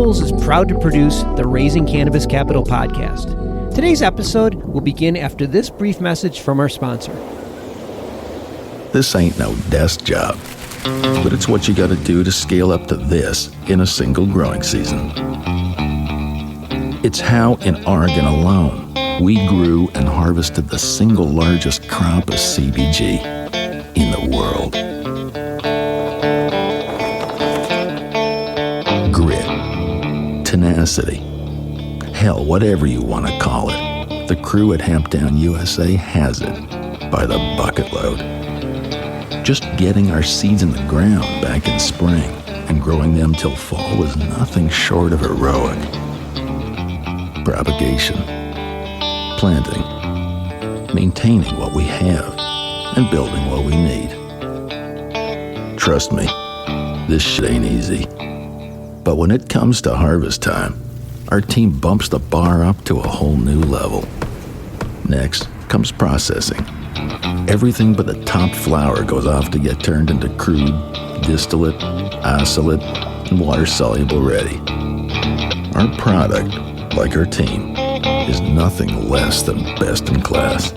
MJBulls is proud to produce the Raising Cannabis Capital podcast. Today's episode will begin after this brief message from our sponsor. This ain't no desk job, but it's what you got to do to scale up to this in a single growing season. It's how, in Oregon alone, we grew and harvested the single largest crop of CBG in the world. Grit, tenacity, hell, whatever you want to call it. The crew at Hamptown USA has it by the bucket load. Just getting our seeds in the ground back in spring and growing them till fall was nothing short of heroic. Propagation, planting, maintaining what we have, and building what we need. Trust me, this shit ain't easy. But when it comes to harvest time, our team bumps the bar up to a whole new level. Next comes processing. Everything but the top flower goes off to get turned into crude, distillate, isolate, and water-soluble ready. Our product, like our team, is nothing less than best in class.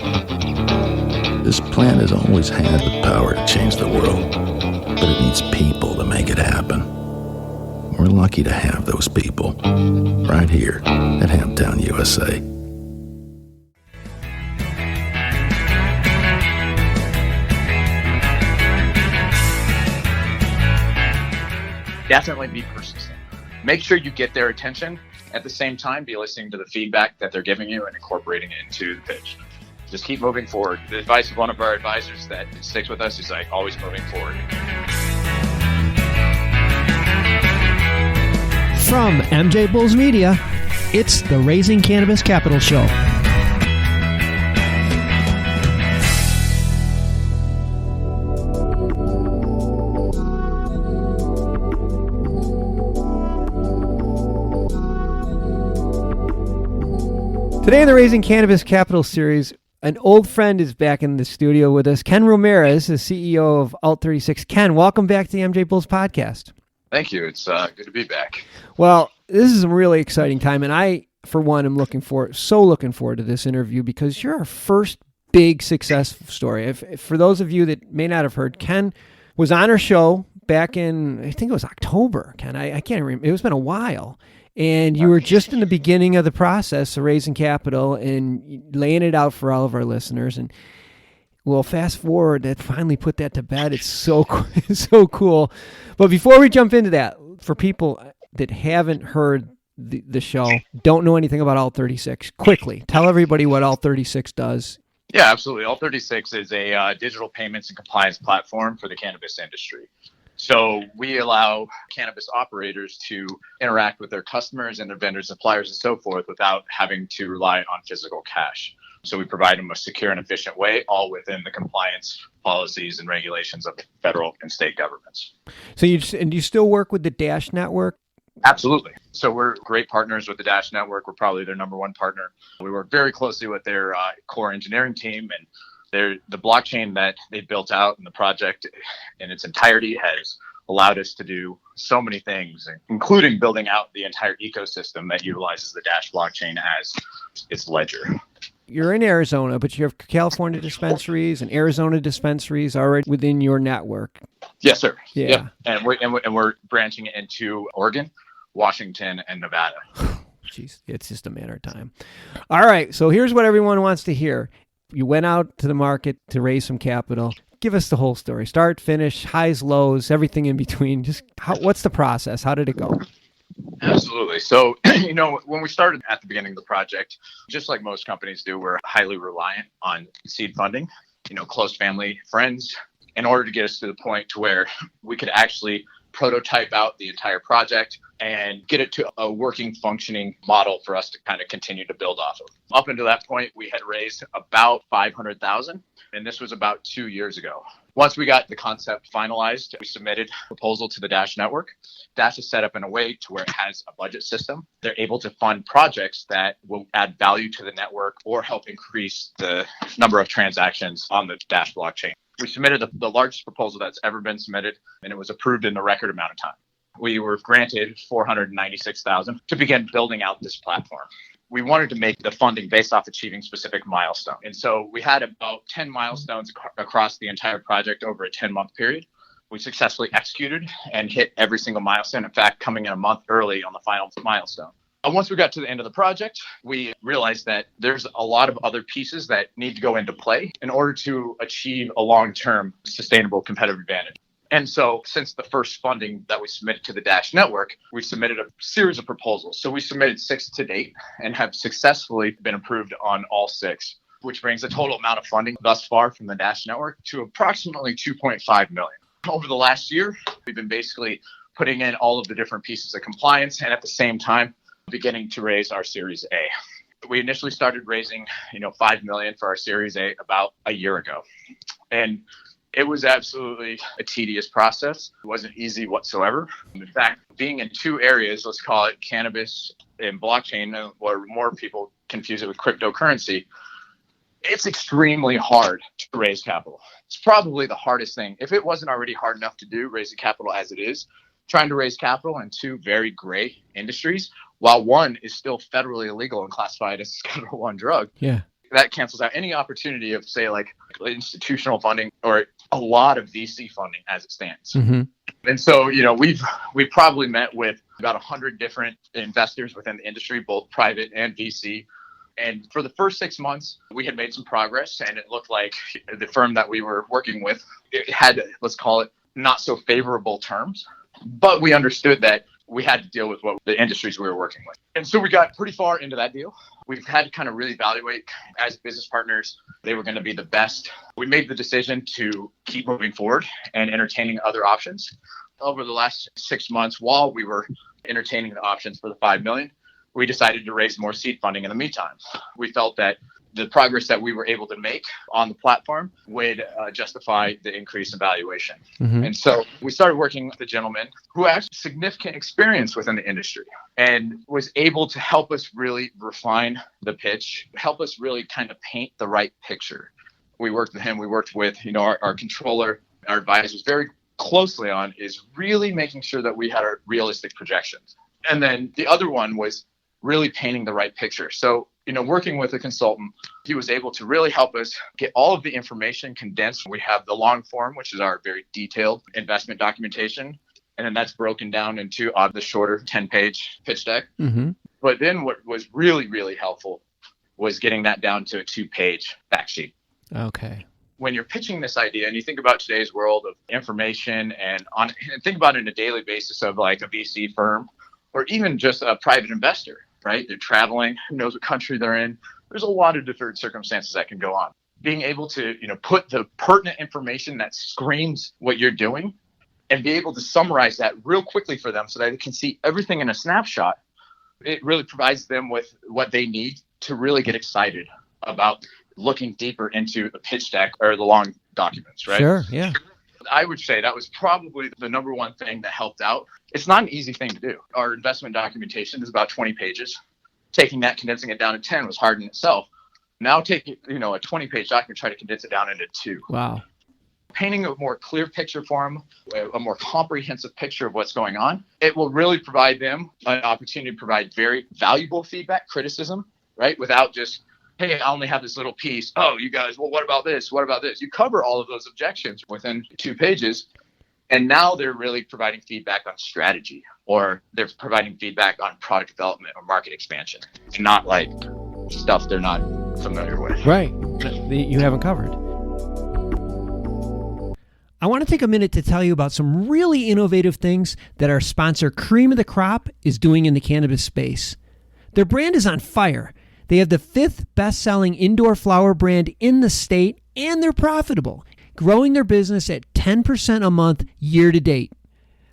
This plant has always had the power to change the world, but it needs people to make it happen. We're lucky to have those people right here at Hamptown USA. Definitely be persistent. Make sure you get their attention. At the same time, be listening to the feedback that they're giving you and incorporating it into the pitch. Just keep moving forward. The advice of one of our advisors that sticks with us is like always moving forward. From MJBulls Media, it's the Raising Cannabis Capital Show. Today in the Raising Cannabis Capital series, an old friend is back in the studio with us. Ken Ramirez, the CEO of Alt36. Ken, welcome back to the MJBulls podcast. Thank you. It's good to be back. Well, this is a really exciting time, and I, for one, am looking forward to this interview because you're our first big success story. For those of you that may not have heard, Ken was on our show back in, I think it was October, Ken. I can't remember. It's been a while. And you were just in the beginning of the process of raising capital and laying it out for all of our listeners. And well, fast forward, that finally put that to bed. It's so cool. But before we jump into that, for people that haven't heard the show, don't know anything about Alt36, quickly tell everybody what Alt36 does. Yeah, absolutely. Alt36 is a digital payments and compliance platform for the cannabis industry. So we allow cannabis operators to interact with their customers and their vendors, suppliers, and so forth without having to rely on physical cash. So we provide them a secure and efficient way, all within the compliance policies and regulations of the federal and state governments. So you still work with the Dash Network? Absolutely. So we're great partners with the Dash Network. We're probably their number one partner. We work very closely with their core engineering team, and the blockchain that they built out in the project in its entirety has allowed us to do so many things, including building out the entire ecosystem that utilizes the Dash blockchain as its ledger. You're in Arizona, but you have California dispensaries and Arizona dispensaries already within your network. Yes, sir. Yeah. Yep. And we're branching into Oregon, Washington, and Nevada. Jeez, it's just a matter of time. All right, so here's what everyone wants to hear. You went out to the market to raise some capital. Give us the whole story. Start, finish, highs, lows, everything in between. Just what's the process? How did it go? Absolutely. So, when we started at the beginning of the project, just like most companies do, we're highly reliant on seed funding, close family, friends, in order to get us to the point to where we could actually prototype out the entire project and get it to a working, functioning model for us to kind of continue to build off of. Up until that point, we had raised about $500,000, and this was about 2 years ago. Once we got the concept finalized, we submitted a proposal to the Dash Network. Dash is set up in a way to where it has a budget system. They're able to fund projects that will add value to the network or help increase the number of transactions on the Dash blockchain. We submitted the largest proposal that's ever been submitted, and it was approved in a record amount of time. we were granted $496,000 to begin building out this platform. We wanted to make the funding based off achieving specific milestones. And so we had about 10 milestones across the entire project over a 10-month period. We successfully executed and hit every single milestone. In fact, coming in a month early on the final milestone. Once we got to the end of the project, we realized that there's a lot of other pieces that need to go into play in order to achieve a long-term sustainable competitive advantage. And so since the first funding that we submitted to the Dash Network, we submitted a series of proposals. So we submitted 6 to date and have successfully been approved on all 6, which brings the total amount of funding thus far from the Dash Network to approximately $2.5 million. Over the last year, we've been basically putting in all of the different pieces of compliance and at the same time beginning to raise our Series A. We initially started raising, $5 million for our Series A about a year ago. And it was absolutely a tedious process. It wasn't easy whatsoever. In fact, being in 2 areas, let's call it cannabis and blockchain, or more people confuse it with cryptocurrency, it's extremely hard to raise capital. It's probably the hardest thing. If it wasn't already hard enough to do, raising capital as it is, trying to raise capital in 2 very gray industries, while one is still federally illegal and classified as a Schedule 1 drug. Yeah. That cancels out any opportunity of, say, like institutional funding or a lot of VC funding as it stands. Mm-hmm. And so, we've probably met with about 100 different investors within the industry, both private and VC. And for the first 6 months, we had made some progress, and it looked like the firm that we were working with, it had, let's call it, not so favorable terms. But we understood that we had to deal with what the industries we were working with. And so we got pretty far into that deal. We've had to kind of really evaluate as business partners, they were going to be the best. We made the decision to keep moving forward and entertaining other options. Over the last 6 months, while we were entertaining the options for the $5 million, we decided to raise more seed funding in the meantime. We felt that the progress that we were able to make on the platform would justify the increase in valuation. Mm-hmm. And so we started working with a gentleman who has significant experience within the industry and was able to help us really refine the pitch, help us really kind of paint the right picture. We worked with him. We worked with, our controller, our advisors very closely on is really making sure that we had our realistic projections. And then the other one was really painting the right picture. So, working with a consultant, he was able to really help us get all of the information condensed. We have the long form, which is our very detailed investment documentation. And then that's broken down into the shorter 10-page pitch deck. Mm-hmm. But then what was really, really helpful was getting that down to a 2-page fact sheet. Okay. When you're pitching this idea and you think about today's world of information and think about it on a daily basis of like a VC firm or even just a private investor, right? They're traveling, who knows what country they're in. There's a lot of different circumstances that can go on. Being able to, put the pertinent information that screams what you're doing and be able to summarize that real quickly for them so that they can see everything in a snapshot, it really provides them with what they need to really get excited about looking deeper into the pitch deck or the long documents, right? Sure, yeah. I would say that was probably the number one thing that helped out. It's not an easy thing to do. Our investment documentation is about 20 pages. Taking that, condensing it down to 10 was hard in itself. Now take, a 20-page document, try to condense it down into 2. Wow. Painting a more clear picture for them, a more comprehensive picture of what's going on, it will really provide them an opportunity to provide very valuable feedback, criticism, right? Without just, hey, I only have this little piece. Oh, you guys, well, what about this? What about this? You cover all of those objections within 2 pages. And now they're really providing feedback on strategy, or they're providing feedback on product development or market expansion, and not like stuff they're not familiar with. Right. You haven't covered. I want to take a minute to tell you about some really innovative things that our sponsor, Cream of the Crop, is doing in the cannabis space. Their brand is on fire. They have the 5th best-selling indoor flower brand in the state, and they're profitable, growing their business at 10% a month year to date.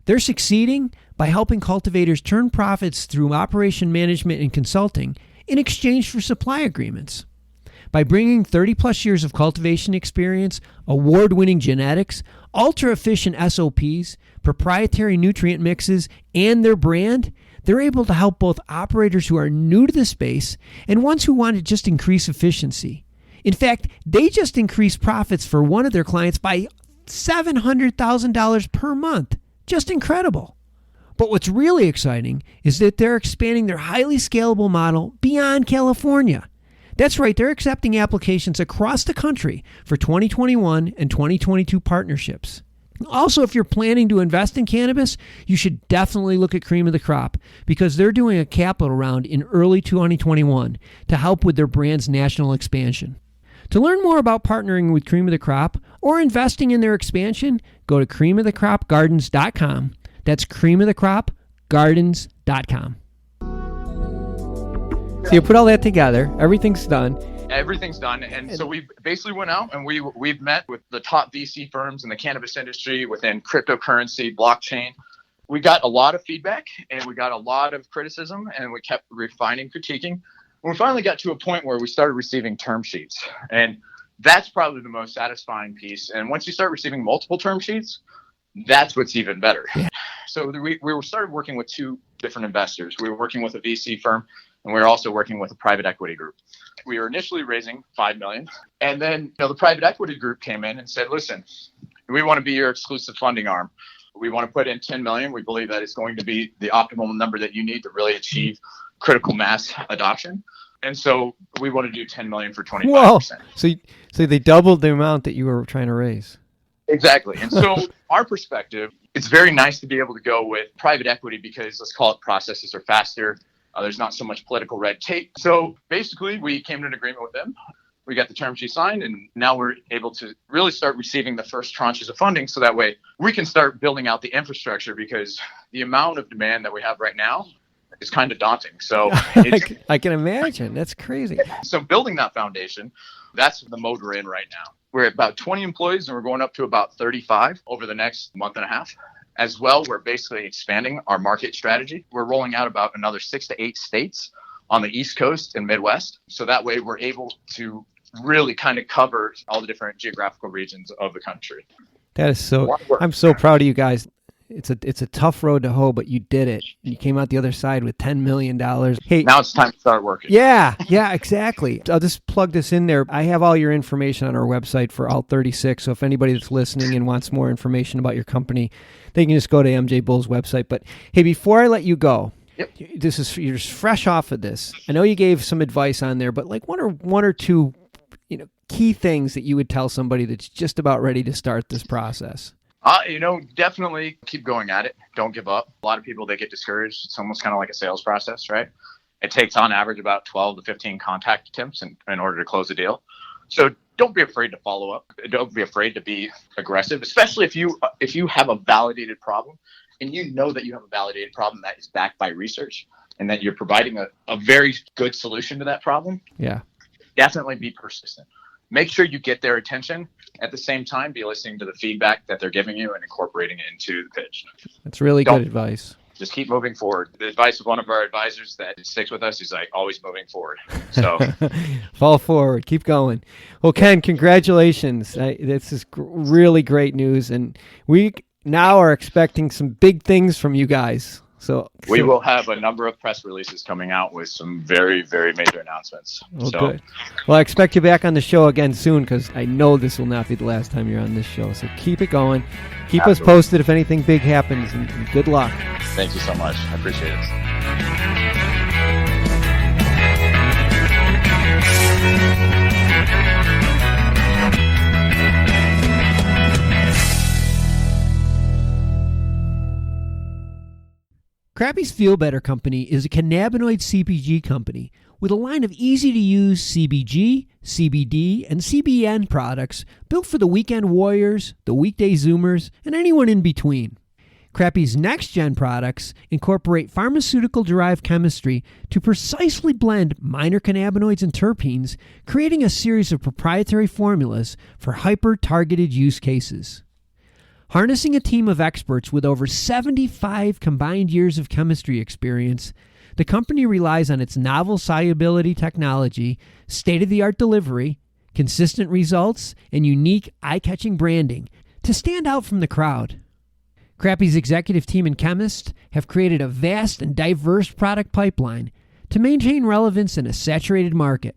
They're succeeding by helping cultivators turn profits through operation management and consulting in exchange for supply agreements. By bringing 30-plus years of cultivation experience, award-winning genetics, ultra-efficient SOPs, proprietary nutrient mixes, and their brand, they're able to help both operators who are new to the space and ones who want to just increase efficiency. In fact, they just increased profits for one of their clients by $700,000 per month. Just incredible. But what's really exciting is that they're expanding their highly scalable model beyond California. That's right, they're accepting applications across the country for 2021 and 2022 partnerships. Also, if you're planning to invest in cannabis, you should definitely look at Cream of the Crop because they're doing a capital round in early 2021 to help with their brand's national expansion. To learn more about partnering with Cream of the Crop or investing in their expansion, go to creamofthecropgardens.com. That's creamofthecropgardens.com. So you put all that together, everything's done. Everything's done. And so we basically went out and we've met with the top VC firms in the cannabis industry within cryptocurrency, blockchain. We got a lot of feedback and we got a lot of criticism and we kept refining, critiquing. And we finally got to a point where we started receiving term sheets. And that's probably the most satisfying piece. And once you start receiving multiple term sheets, that's what's even better. Yeah. So we started working with two different investors. We were working with a VC firm and we were also working with a private equity group. We were initially raising $5 million. And then the private equity group came in and said, listen, we want to be your exclusive funding arm. We want to put in $10 million. We believe that it's going to be the optimal number that you need to really achieve critical mass adoption. And so we want to do $10 million for 25%. Whoa. So they doubled the amount that you were trying to raise. Exactly. And so our perspective, it's very nice to be able to go with private equity because let's call it processes are faster. There's not so much political red tape. So basically, we came to an agreement with them. We got the term sheet signed, and now we're able to really start receiving the first tranches of funding. So that way we can start building out the infrastructure because the amount of demand that we have right now is kind of daunting. So I can imagine. That's crazy. So building that foundation, that's the mode we're in right now. We're at about 20 employees, and we're going up to about 35 over the next month and a half. As well, we're basically expanding our market strategy. We're rolling out about another 6 to 8 states on the East Coast and Midwest. So that way we're able to really kind of cover all the different geographical regions of the country. That is so, I'm so proud of you guys. It's a tough road to hoe, but you did it. You came out the other side with $10 million. Hey, now it's time to start working. Yeah, exactly. I'll just plug this in there. I have all your information on our website for all 36. So if anybody that's listening and wants more information about your company, they can just go to MJBulls website. But hey, before I let you go, yep. You're just fresh off of this. I know you gave some advice on there, but like one or two, key things that you would tell somebody that's just about ready to start this process. Definitely keep going at it. Don't give up. A lot of people, they get discouraged. It's almost kind of like a sales process, right? It takes on average about 12 to 15 contact attempts in order to close a deal. So don't be afraid to follow up. Don't be afraid to be aggressive, especially if you have a validated problem and you know that you have a validated problem that is backed by research and that you're providing a very good solution to that problem. Yeah. Definitely be persistent. Make sure you get their attention. At the same time, be listening to the feedback that they're giving you and incorporating it into the pitch. That's really good advice. Just keep moving forward. The advice of one of our advisors that sticks with us is like always moving forward. So fall forward, keep going. Well, Ken, congratulations. This is really great news. And we now are expecting some big things from you guys. So we will have a number of press releases coming out with some very, very major announcements. Well, good. Well, I expect you back on the show again soon because I know this will not be the last time you're on this show. So keep it going. Keep Absolutely. Us posted if anything big happens, and good luck. Thank you so much. I appreciate it. Crappy's Feel Better Company is a cannabinoid CPG company with a line of easy-to-use CBG, CBD, and CBN products built for the weekend warriors, the weekday Zoomers, and anyone in between. Crappy's next-gen products incorporate pharmaceutical-derived chemistry to precisely blend minor cannabinoids and terpenes, creating a series of proprietary formulas for hyper-targeted use cases. Harnessing a team of experts with over 75 combined years of chemistry experience, the company relies on its novel solubility technology, state-of-the-art delivery, consistent results, and unique eye-catching branding to stand out from the crowd. Crappy's executive team and chemists have created a vast and diverse product pipeline to maintain relevance in a saturated market.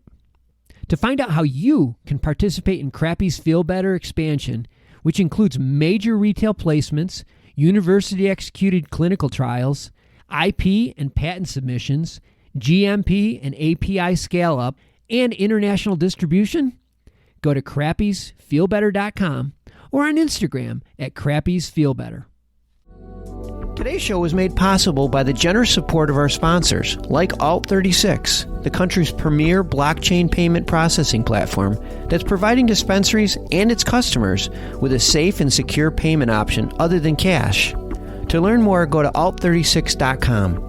To find out how you can participate in Crappy's Feel Better expansion, which includes major retail placements, university-executed clinical trials, IP and patent submissions, GMP and API scale-up, and international distribution? Go to crappiesfeelbetter.com or on Instagram at crappiesfeelbetter. Today's show was made possible by the generous support of our sponsors, like Alt36, the country's premier blockchain payment processing platform that's providing dispensaries and its customers with a safe and secure payment option other than cash. To learn more, go to alt36.com.